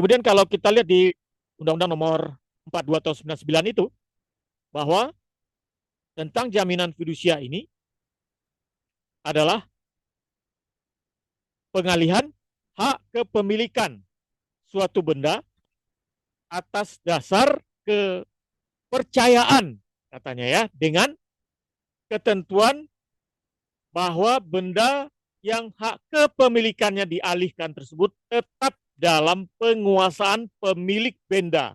Kemudian kalau kita lihat di Undang-Undang Nomor 42 tahun 99 itu, bahwa tentang jaminan fidusia ini adalah pengalihan hak kepemilikan suatu benda atas dasar kepercayaan, katanya ya, dengan ketentuan bahwa benda yang hak kepemilikannya dialihkan tersebut tetap dalam penguasaan pemilik benda.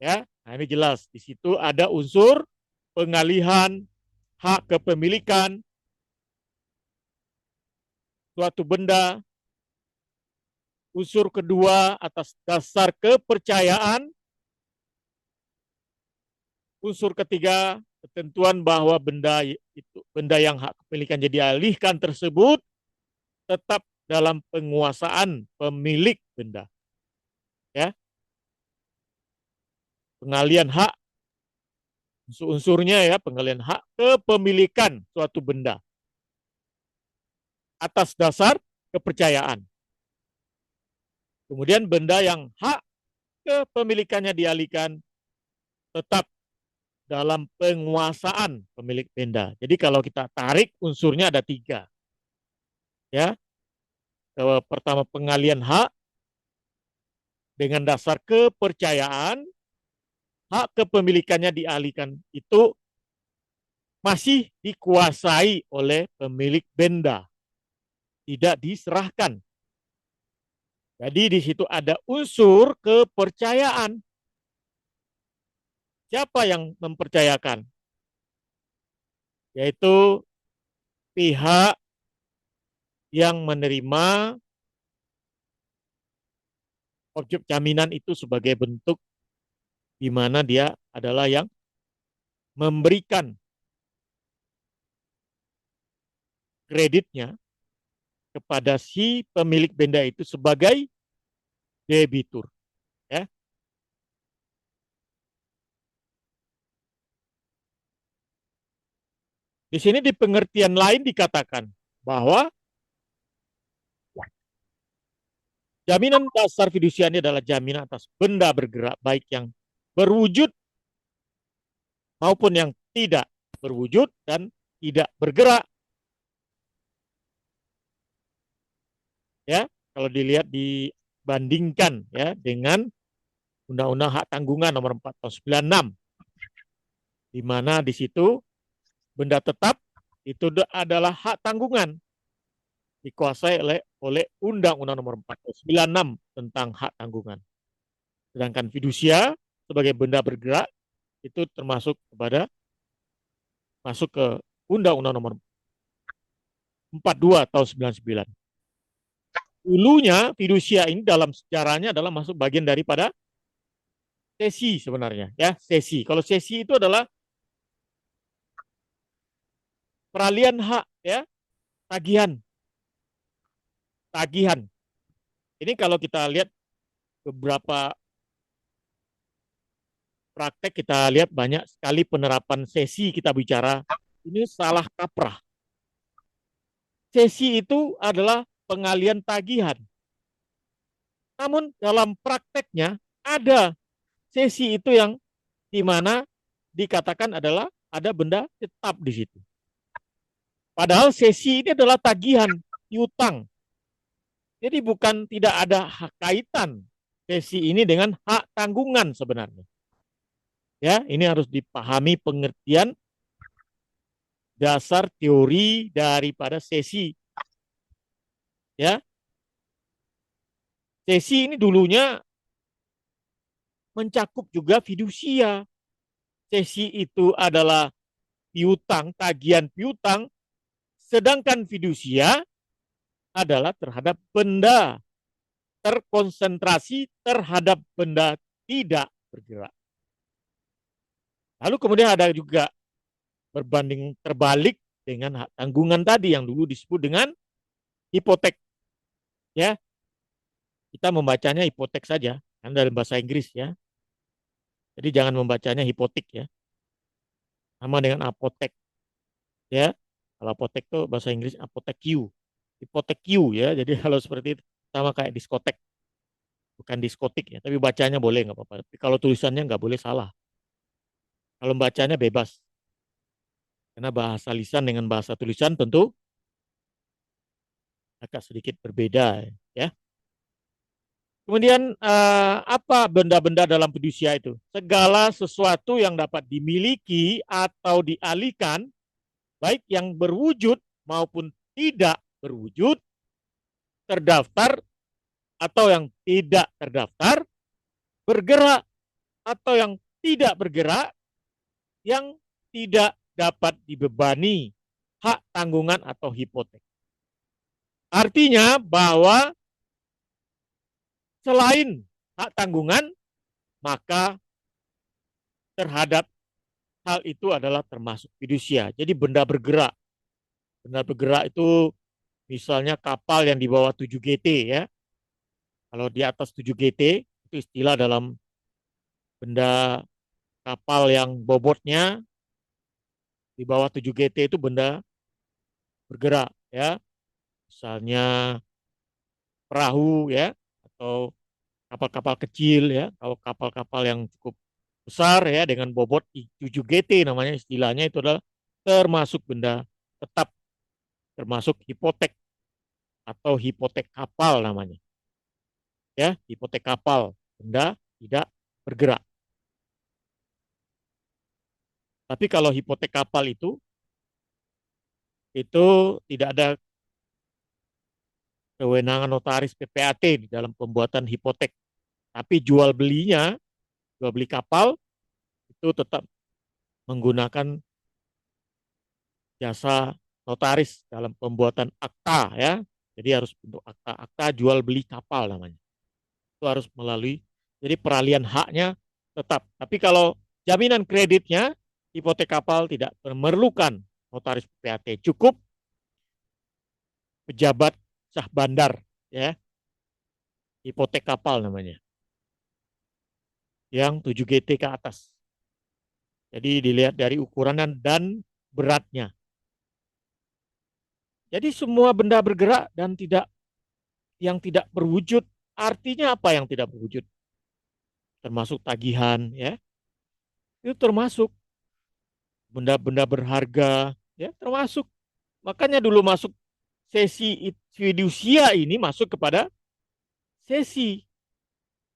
Ya, nah ini jelas di situ ada unsur pengalihan hak kepemilikan suatu benda. Unsur kedua atas dasar kepercayaan. Unsur ketiga ketentuan bahwa benda yang hak kepemilikan dialihkan tersebut tetap dalam penguasaan pemilik benda. Ya, pengalian hak unsur-unsurnya ya, pengalian hak kepemilikan suatu benda atas dasar kepercayaan. Kemudian benda yang hak kepemilikannya dialihkan tetap dalam penguasaan pemilik benda. Jadi kalau kita tarik unsurnya ada 3. Ya, pertama pengalian hak dengan dasar kepercayaan, hak kepemilikannya dialihkan itu masih dikuasai oleh pemilik benda, tidak diserahkan. Jadi di situ ada unsur kepercayaan. Siapa yang mempercayakan? Yaitu pihak yang menerima objek jaminan itu sebagai bentuk di mana dia adalah yang memberikan kreditnya kepada si pemilik benda itu sebagai debitur. Ya. Di sini di pengertian lain dikatakan bahwa jaminan dasar fidusia ini adalah jaminan atas benda bergerak baik yang berwujud maupun yang tidak berwujud dan tidak bergerak. Ya, kalau dilihat dibandingkan ya dengan Undang-Undang Hak Tanggungan Nomor 4 Tahun 96, di mana di situ benda tetap itu adalah hak tanggungan dikuasai oleh Undang-Undang Nomor 4 Tahun 96 tentang hak tanggungan. Sedangkan fidusia sebagai benda bergerak itu termasuk masuk ke Undang-Undang Nomor 42 Tahun 99. Dulunya fidusia ini dalam sejarahnya adalah masuk bagian daripada sesi sebenarnya ya, sesi. Kalau sesi itu adalah peralihan hak ya, tagihan. Tagihan. Ini kalau kita lihat beberapa praktek, kita lihat banyak sekali penerapan sesi, kita bicara ini salah kaprah. Sesi itu adalah pengalian tagihan. Namun dalam prakteknya ada sesi itu yang di mana dikatakan adalah ada benda tetap di situ. Padahal sesi ini adalah tagihan, piutang. Jadi bukan tidak ada hak kaitan sesi ini dengan hak tanggungan sebenarnya. Ya, ini harus dipahami pengertian dasar teori daripada sesi. Ya. Sesi ini dulunya mencakup juga fidusia. Sesi itu adalah piutang, tagihan piutang, sedangkan fidusia adalah terhadap benda, terkonsentrasi terhadap benda tidak bergerak. Lalu kemudian ada juga berbanding terbalik dengan hak tanggungan tadi yang dulu disebut dengan hipotek. Ya, kita membacanya hipotek saja, kan dalam bahasa Inggris ya. Jadi jangan membacanya hipotek ya. Sama dengan apotek ya. Kalau apotek itu bahasa Inggris apotek Q. Hipotek Q ya. Jadi kalau seperti itu sama kayak diskotek. Bukan bukan diskotik ya, tapi bacanya boleh nggak apa-apa. Tapi kalau tulisannya nggak boleh salah. Kalau bacanya bebas, karena bahasa lisan dengan bahasa tulisan tentu agak sedikit berbeda ya. Kemudian apa benda-benda dalam fidusia itu? Segala sesuatu yang dapat dimiliki atau dialihkan, baik yang berwujud maupun tidak berwujud, terdaftar atau yang tidak terdaftar, bergerak atau yang tidak bergerak, yang tidak dapat dibebani hak tanggungan atau hipotek. Artinya bahwa selain hak tanggungan, maka terhadap hal itu adalah termasuk fidusia. Jadi benda bergerak. Benda bergerak itu misalnya kapal yang di bawah 7 GT ya. Kalau di atas 7 GT itu istilah dalam benda kapal yang bobotnya di bawah 7 GT itu benda bergerak ya. Misalnya perahu ya atau kapal-kapal kecil ya. Kalau kapal-kapal yang cukup besar ya dengan bobot 7 GT namanya istilahnya itu adalah termasuk benda tetap, termasuk hipotek atau hipotek kapal namanya. Ya, hipotek kapal, benda tidak bergerak. Tapi kalau hipotek kapal itu tidak ada kewenangan notaris PPAT di dalam pembuatan hipotek. Tapi jual beli kapal itu tetap menggunakan jasa notaris dalam pembuatan akta ya. Jadi harus bentuk akta jual beli kapal namanya. Itu harus melalui, jadi peralihan haknya tetap. Tapi kalau jaminan kreditnya hipotek kapal tidak memerlukan notaris PPAT, cukup pejabat sah bandar ya, hipotek kapal namanya, yang 7 GT ke atas. Jadi dilihat dari ukuran dan beratnya. Jadi semua benda bergerak dan yang tidak berwujud, artinya apa yang tidak berwujud? Termasuk tagihan ya. Itu termasuk benda-benda berharga ya, termasuk. Makanya dulu masuk sesi fidusia ini masuk kepada sesi.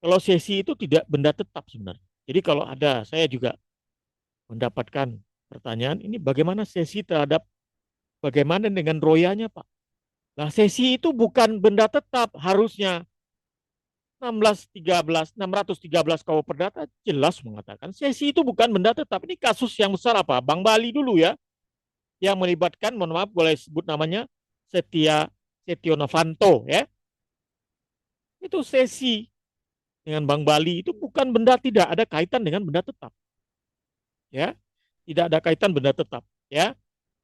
Kalau sesi itu tidak benda tetap sebenarnya. Jadi kalau ada, saya juga mendapatkan pertanyaan, ini bagaimana sesi terhadap, bagaimana dengan royanya Pak? Nah sesi itu bukan benda tetap, harusnya 613 KUH Perdata jelas mengatakan sesi itu bukan benda tetap. Ini kasus yang besar apa? Bank Bali dulu ya, yang melibatkan, mohon maaf boleh sebut namanya, Setio Novanto ya. Itu sesi dengan Bank Bali itu bukan benda, tidak ada kaitan dengan benda tetap. Ya, tidak ada kaitan benda tetap, ya.